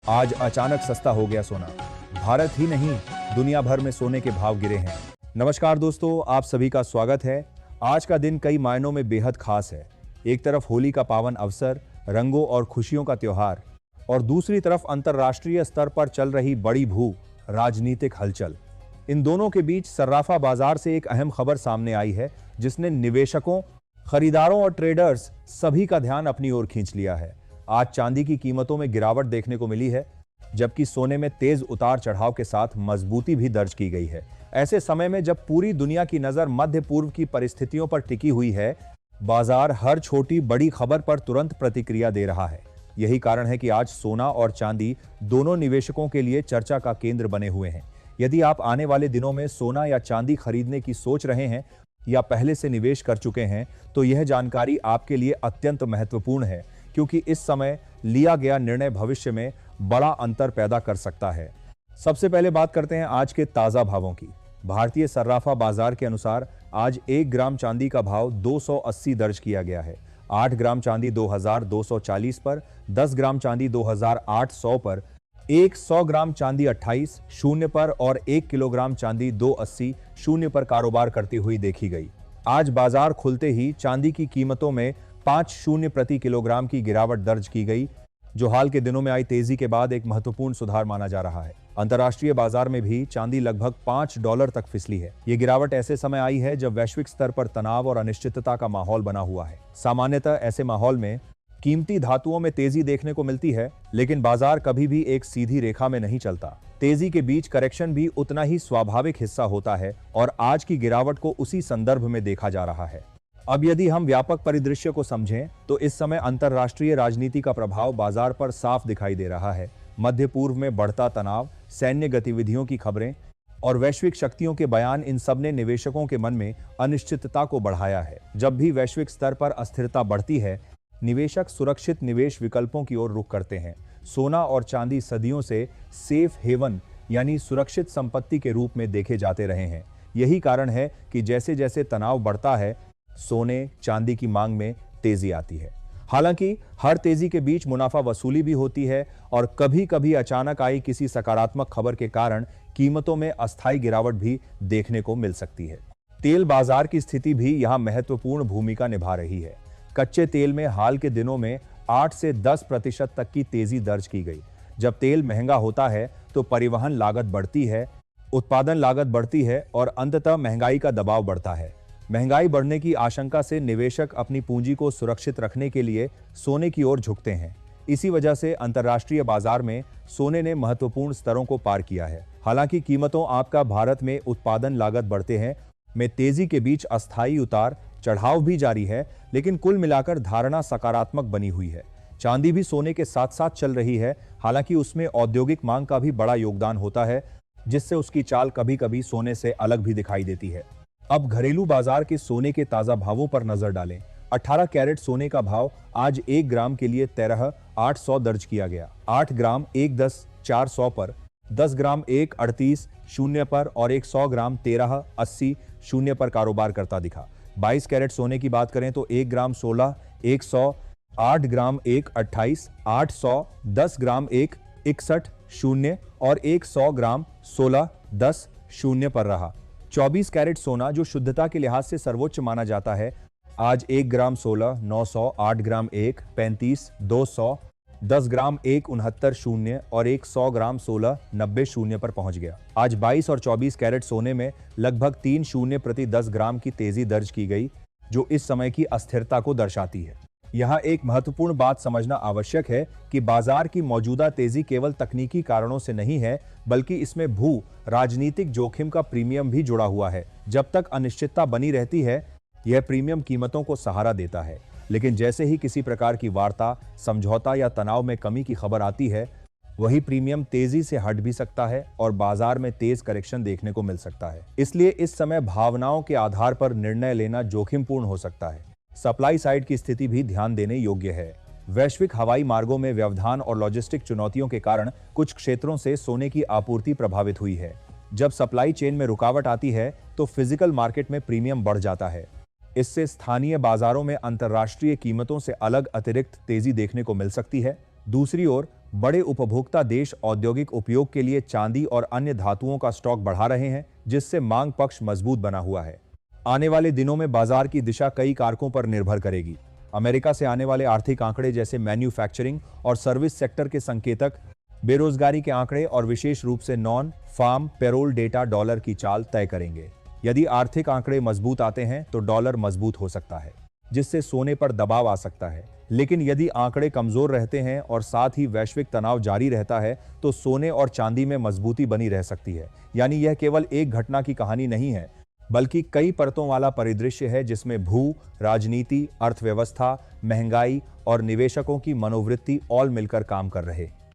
आज अचानक सस्ता हो गया सोना। भारत ही नहीं, दुनिया भर में सोने के भाव गिरे हैं। नमस्कार दोस्तों, आप सभी का स्वागत है। आज का दिन कई मायनों में बेहद खास है। एक तरफ होली का पावन अवसर, रंगों और खुशियों का त्योहार, और दूसरी तरफ अंतर्राष्ट्रीय स्तर पर चल रही बड़ी भू राजनीतिक हलचल। इन दोनों के बीच सर्राफा बाजार से एक अहम खबर सामने आई है, जिसने निवेशकों, खरीदारों और ट्रेडर्स सभी का ध्यान अपनी ओर खींच लिया है। आज चांदी की कीमतों में गिरावट देखने को मिली है, जबकि सोने में तेज उतार चढ़ाव के साथ मजबूती भी दर्ज की गई है। ऐसे समय में जब पूरी दुनिया की नजर मध्य पूर्व की परिस्थितियों पर टिकी हुई है, बाजार हर छोटी बड़ी खबर पर तुरंत प्रतिक्रिया दे रहा है। यही कारण है कि आज सोना और चांदी दोनों निवेशकों के लिए चर्चा का केंद्र बने हुए हैं। यदि आप आने वाले दिनों में सोना या चांदी खरीदने की सोच रहे हैं या पहले से निवेश कर चुके हैं, तो यह जानकारी आपके लिए अत्यंत महत्वपूर्ण है, क्योंकि इस समय लिया गया निर्णय भविष्य में बड़ा अंतर पैदा कर सकता है। सबसे पहले बात करते हैं आज के ताजा भावों की। भारतीय सर्राफा बाजार के अनुसार आज 1 ग्राम चांदी का भाव 280 दर्ज किया गया है। 8 ग्राम चांदी 2240 पर, 10 ग्राम चांदी 2800 पर, 100 ग्राम चांदी 28 शून्य पर और 1 किलोग्राम चांदी 280 शून्य पर कारोबार करती हुई देखी गई। आज बाजार खुलते ही चांदी की कीमतों में 5 शून्य प्रति किलोग्राम की गिरावट दर्ज की गई, जो हाल के दिनों में आई तेजी के बाद एक महत्वपूर्ण सुधार माना जा रहा है। अंतर्राष्ट्रीय बाजार में भी चांदी लगभग $5 तक फिसली है। ये गिरावट ऐसे समय आई है जब वैश्विक स्तर पर तनाव और अनिश्चितता का माहौल बना हुआ है। सामान्यतः ऐसे माहौल में कीमती धातुओं में तेजी देखने को मिलती है, लेकिन बाजार कभी भी एक सीधी रेखा में नहीं चलता। तेजी के बीच करेक्शन भी उतना ही स्वाभाविक हिस्सा होता है, और आज की गिरावट को उसी संदर्भ में देखा जा रहा है। अब यदि हम व्यापक परिदृश्य को समझें, तो इस समय अंतर्राष्ट्रीय राजनीति का प्रभाव बाजार पर साफ दिखाई दे रहा है। मध्य पूर्व में बढ़ता तनाव, सैन्य गतिविधियों की खबरें और वैश्विक शक्तियों के बयान, इन सब ने निवेशकों के मन में अनिश्चितता को बढ़ाया है। जब भी वैश्विक स्तर पर अस्थिरता बढ़ती है, निवेशक सुरक्षित निवेश विकल्पों की ओर रुख करते हैं। सोना और चांदी सदियों से सेफ हेवन यानी सुरक्षित संपत्ति के रूप में देखे जाते रहे हैं। यही कारण है कि जैसे जैसे तनाव बढ़ता है, सोने चांदी की मांग में तेजी आती है। हालांकि हर तेजी के बीच मुनाफा वसूली भी होती है, और कभी कभी अचानक आई किसी सकारात्मक खबर के कारण कीमतों में अस्थायी गिरावट भी देखने को मिल सकती है। तेल बाजार की स्थिति भी यहां महत्वपूर्ण भूमिका निभा रही है। कच्चे तेल में हाल के दिनों में 8 से 10% तक की तेजी दर्ज की गई। जब तेल महंगा होता है तो परिवहन लागत बढ़ती है, उत्पादन लागत बढ़ती है और अंततः महंगाई का दबाव बढ़ता है। महंगाई बढ़ने की आशंका से निवेशक अपनी पूंजी को सुरक्षित रखने के लिए सोने की ओर झुकते हैं। इसी वजह से अंतर्राष्ट्रीय बाजार में सोने ने महत्वपूर्ण स्तरों को पार किया है। हालांकि कीमतों आपका भारत में उत्पादन लागत बढ़ते हैं में तेजी के बीच अस्थायी उतार चढ़ाव भी जारी है, लेकिन कुल मिलाकर धारणा सकारात्मक बनी हुई है। चांदी भी सोने के साथ साथ चल रही है, हालांकि उसमें औद्योगिक मांग का भी बड़ा योगदान होता है, जिससे उसकी चाल कभी कभी सोने से अलग भी दिखाई देती है। अब घरेलू बाजार के सोने के ताजा भावों पर नजर डालें। 18 कैरेट सोने का भाव आज 1 ग्राम के लिए 13,800 दर्ज किया गया। 8 ग्राम 1,10,400 पर, 10 ग्राम 1,38 शून्य पर और 100 ग्राम 13,80 शून्य पर कारोबार करता दिखा। 22 कैरेट सोने की बात करें तो 1 ग्राम 16,100, 8 ग्राम 1,28, 800, 10 ग्राम 1,61 शून्य और 100 ग्राम 16,10 शून्य पर रहा। 24 कैरेट सोना, जो शुद्धता के लिहाज से सर्वोच्च माना जाता है, आज 1 ग्राम 16,900, 8 ग्राम 1,35, 200, 10 ग्राम 1,69 शून्य और 100 ग्राम 16,90 शून्य पर पहुंच गया। आज 22 और 24 कैरेट सोने में लगभग 3 शून्य प्रति 10 ग्राम की तेजी दर्ज की गई, जो इस समय की अस्थिरता को दर्शाती है। यहाँ एक महत्वपूर्ण बात समझना आवश्यक है कि बाजार की मौजूदा तेजी केवल तकनीकी कारणों से नहीं है, बल्कि इसमें भू राजनीतिक जोखिम का प्रीमियम भी जुड़ा हुआ है। जब तक अनिश्चितता बनी रहती है, यह प्रीमियम कीमतों को सहारा देता है, लेकिन जैसे ही किसी प्रकार की वार्ता, समझौता या तनाव में कमी की खबर आती है, वही प्रीमियम तेजी से हट भी सकता है और बाजार में तेज करेक्शन देखने को मिल सकता है। इसलिए इस समय भावनाओं के आधार पर निर्णय लेना जोखिमपूर्ण हो सकता है। सप्लाई साइड की स्थिति भी ध्यान देने योग्य है। वैश्विक हवाई मार्गों में व्यवधान और लॉजिस्टिक चुनौतियों के कारण कुछ क्षेत्रों से सोने की आपूर्ति प्रभावित हुई है। जब सप्लाई चेन में रुकावट आती है तो फिजिकल मार्केट में प्रीमियम बढ़ जाता है। इससे स्थानीय बाजारों में अंतर्राष्ट्रीय कीमतों से अलग अतिरिक्त तेजी देखने को मिल सकती है। दूसरी ओर बड़े उपभोक्ता देश औद्योगिक उपयोग के लिए चांदी और अन्य धातुओं का स्टॉक बढ़ा रहे हैं, जिससे मांग पक्ष मजबूत बना हुआ है। आने वाले दिनों में बाजार की दिशा कई कारकों पर निर्भर करेगी। अमेरिका से आने वाले आर्थिक आंकड़े जैसे मैन्युफैक्चरिंग और सर्विस सेक्टर के संकेतक, बेरोजगारी के आंकड़े और विशेष रूप से non farm payroll data dollar की चाल तय करेंगे। यदि आर्थिक आंकड़े मजबूत आते हैं तो डॉलर मजबूत हो सकता है, जिससे सोने पर दबाव आ सकता है। लेकिन यदि आंकड़े कमजोर रहते हैं और साथ ही वैश्विक तनाव जारी रहता है तो सोने और चांदी में मजबूती बनी रह सकती है। यानी यह केवल एक घटना की कहानी नहीं है, बल्कि कई परतों वाला परिदृश्य है, जिसमें भू राजनीति, अर्थव्यवस्था, महंगाई और निवेशकों की मनोवृत्ति ऑल मिलकर काम कर रहे।